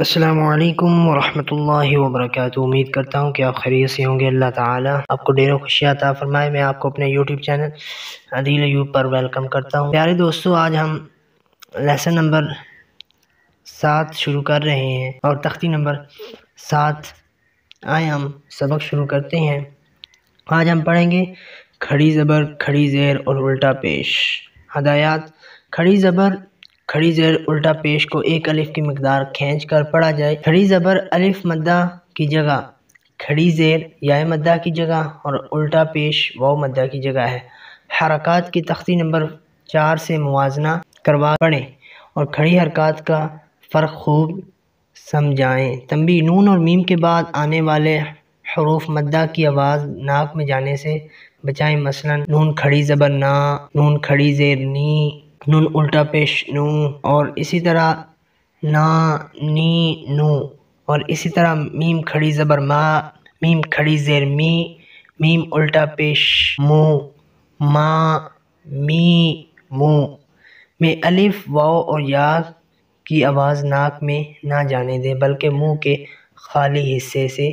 السلام علیکم ورحمۃ اللہ وبرکاتہ۔ امید کرتا ہوں کہ آپ خیریت سے ہوں گے۔ اللہ تعالیٰ آپ کو ڈھیروں خوشیاں عطا فرمائے۔ میں آپ کو اپنے یوٹیوب چینل عدیل ایوب پر ویلکم کرتا ہوں۔ پیارے دوستو، آج ہم لیسن نمبر 7 شروع کر رہے ہیں اور تختی نمبر 7 آئے ہم سبق شروع کرتے ہیں۔ آج ہم پڑھیں گے کھڑی زبر، کھڑی زیر اور الٹا پیش۔ ہدایات: کھڑی زبر، کھڑی زیر، الٹا پیش کو ایک الف کی مقدار کھینچ کر پڑھا جائے۔ کھڑی زبر الف مدہ کی جگہ کھڑی زیر یا مدہ کی جگہ اور الٹا پیش واو مدہ کی جگہ ہے۔ حرکات کی تختی نمبر 4 سے موازنہ کروا پڑھیں اور کھڑی حرکات کا فرق خوب سمجھائیں۔ تنبیہ: نون اور میم کے بعد آنے والے حروف مدہ کی آواز ناک میں جانے سے بچائیں، مثلا نون کھڑی زبر نا، نون کھڑی زیر نی، نون الٹا پیش نو، اور اسی طرح نا، نی، نو، اور اسی طرح میم کھڑی زبر ما، میم کھڑی زیر می، میم الٹا پیش مو، ما، می، مو میں الف، واو اور یا کی آواز ناک میں نہ جانے دیں بلکہ منہ کے خالی حصے سے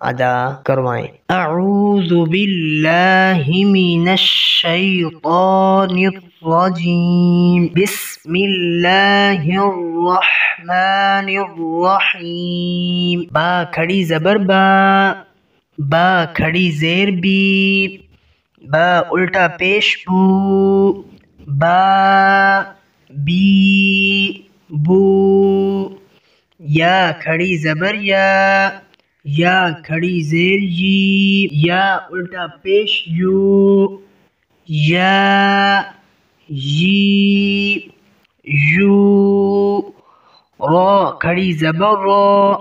ادا کروائیں۔ اعوذ باللہ من الشیطان الرجیم، بسم اللہ الرحمن الرحیم۔ با کھڑی زبر با، با کھڑی زیر بی، با الٹا پیش بو، با، بی، بو۔ یا کھڑی زبر یا، یا کھڑی زیر یی، یا الٹا پیش یو، یا، یی، یو۔ را کھڑی زبر را،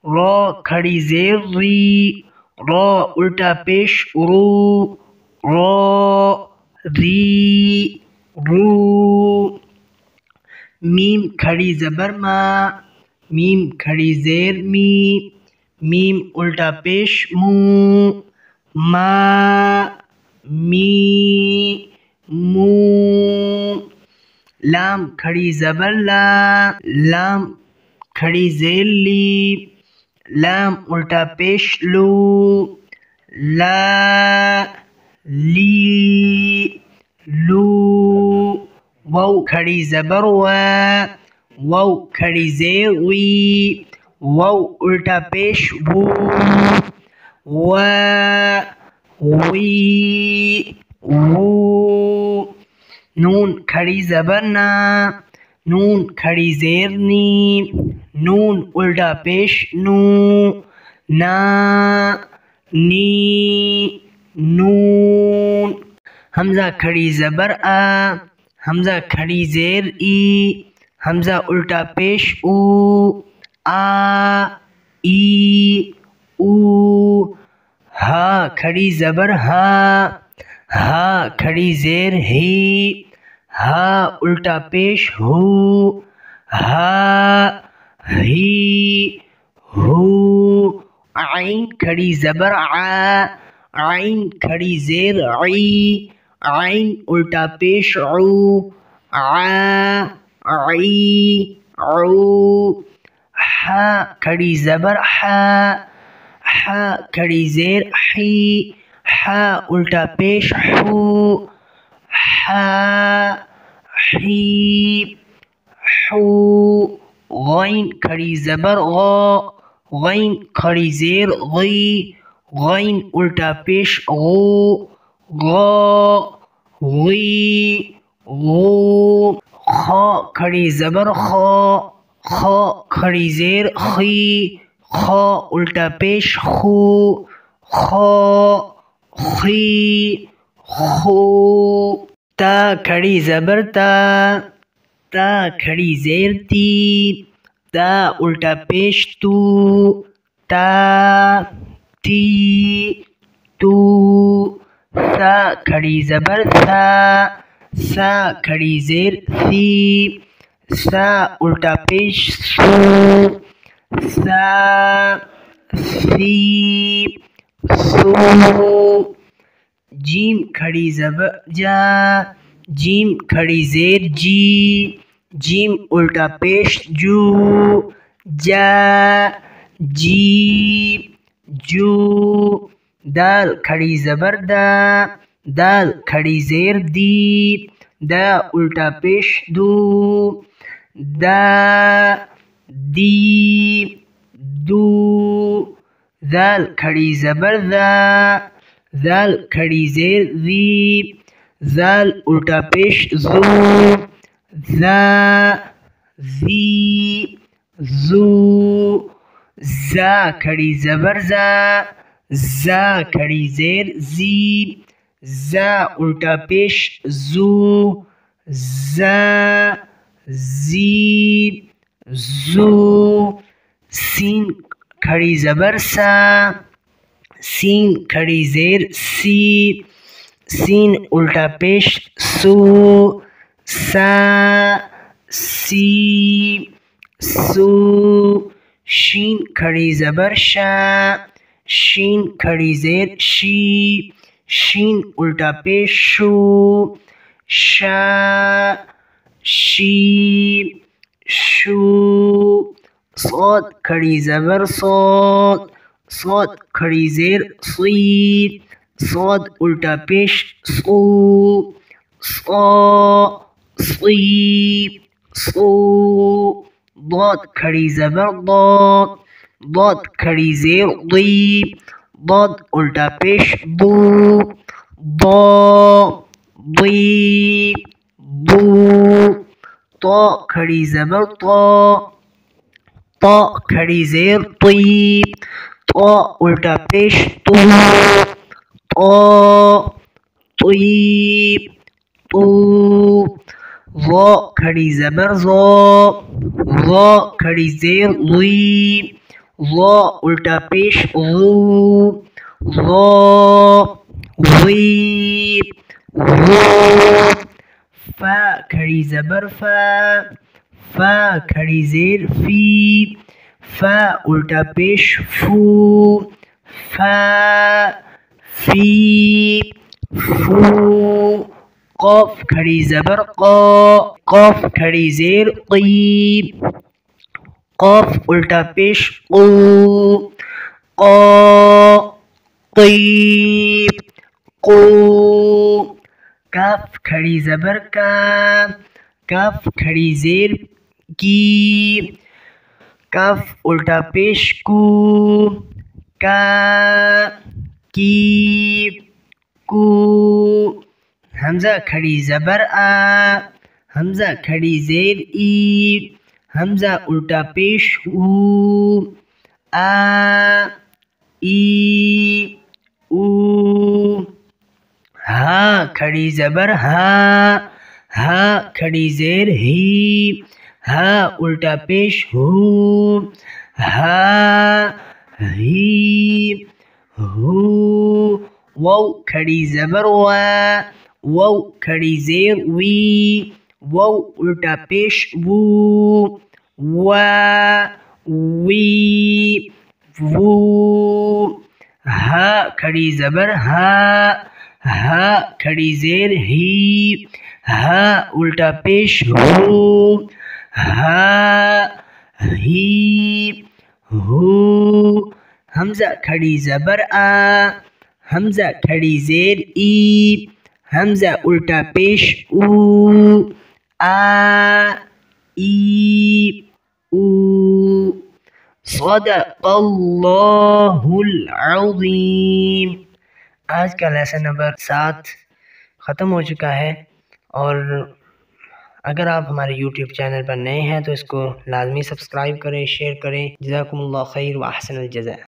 را کھڑی زیر ری، را الٹا پیش رو، را، ری، رو۔ میم کھڑی زبر ما، میم کھڑی زیر می، میم الٹا پیش مو، ما، می، مو۔ لام کھڑی زبر لا، لام کھڑی زیر لی، لام الٹا پیش لو، لا، لی، لو۔ واو کھڑی زبر وا، واو کھڑی زیر وی، واو الٹا پیش وو، وا، وی، وو۔ نون کھڑی زبر نا، نون کھڑی زیر نی، نون الٹا پیش نو، نا، نی، نون۔ حمزہ کھڑی زبر آ، حمزہ کھڑی زیر ای، حمزہ الٹا پیش او، آ، ای، او۔ ہا کھڑی زبر ہا، ہا کھڑی زیر ہی، ہا الٹا پیش ہو، ہا، ہی، ہو۔ عین کھڑی زبر ع، عین کھڑی زیر عی، عین الٹا پیش عو، ع، عی، عو۔ ح کھڑی زبر ح، ح کھڑی زیر حی، ح الٹا پیش حو، ح، حی، حو۔ غین کھڑی زبر غا، غین کھڑی زیر غی، غین الٹا پیش غو، غا، غی، غو۔ خا کھڑی زبر خا، خا کھڑی زیر خی، خا الٹا پیش خو، خا، خی، خو۔ تا کھڑی زبر تا، تا کھڑی زیر تی، تا الٹا پیش تو، تا، تی، تو۔ سا کھڑی زبر سا، سا کھڑی زیر سی، سا الٹا پیش سو، سا، سی، سو۔ جیم کھڑی زبر جا، جیم کھڑی زیر جی، جیم الٹا پیش جو، جا جی جو دال کھڑی زبر دا دال کھڑی زیر دی دا الٹا پیش دو دا دی دو ذال کھڑی زبر دا ذال کھڑی زیر دی ذال الٹا پیش زو ذا زی زو زا کھڑی زبر زا زا کھڑی زیر زی زا الٹا پیش زو زا زی زو سین کھڑی زبر سا سین کھڑی زیر سی سین الٹا پیش سو سا سی سو شین کھڑی زبر شا شین کھڑی زیر شی شین الٹا پیش شو شا شی شو صاد کھڑی زبر صاد صاد کھڑی زیر صی صاد الٹا پیش صو صا صی صو ضاد کھڑی زبر ضاد ضاد کھڑی زیر ضی ضاد الٹا پیش ضو ضا ضی ضو طا کھڑی زبر طا طا کھڑی زیر طی طا الٹا پیش طو طا طی طو ظا کھڑی زبر ظا ظا کھڑی زیر ظی ظا الٹا پیش ظو ظا ظی ظو فا کھڑی زبر فا فا کھڑی زیر فی فا الٹا پیش فو فا فی فو قاف کھڑی زبر قا قاف کھڑی زیر قی قاف الٹا پیش قو قا قی قو کاف کھڑی زبر کا کاف کھڑی زیر کی کاف الٹا پیش کو کا کی کو حمزہ کھڑی زبر آ حمزہ کھڑی زیر ای حمزہ الٹا پیش او آ ای او ہا کھڑی زبر ہا ہا کھڑی زیر ہی ہا الٹا پیش ہو ہا ہی ہو واو کھڑی زبر وا واو کھڑی زیر وی واو الٹا پیش وو وا وی وو ہا کھڑی زبر ہا ہا کھڑی زیر ہی ہا الٹا پیش ہو ہا ہی ہو حمزہ کھڑی زبر آ حمزہ کھڑی زیر ای حمزہ الٹا پیش او آ ای او صدق اللہ العظیم۔ آج کا لیسن نمبر 7 ختم ہو چکا ہے، اور اگر آپ ہمارے یوٹیوب چینل پر نئے ہیں تو اس کو لازمی سبسکرائب کریں، شیئر کریں۔ جزاکم اللہ خیر و احسن الجزاء۔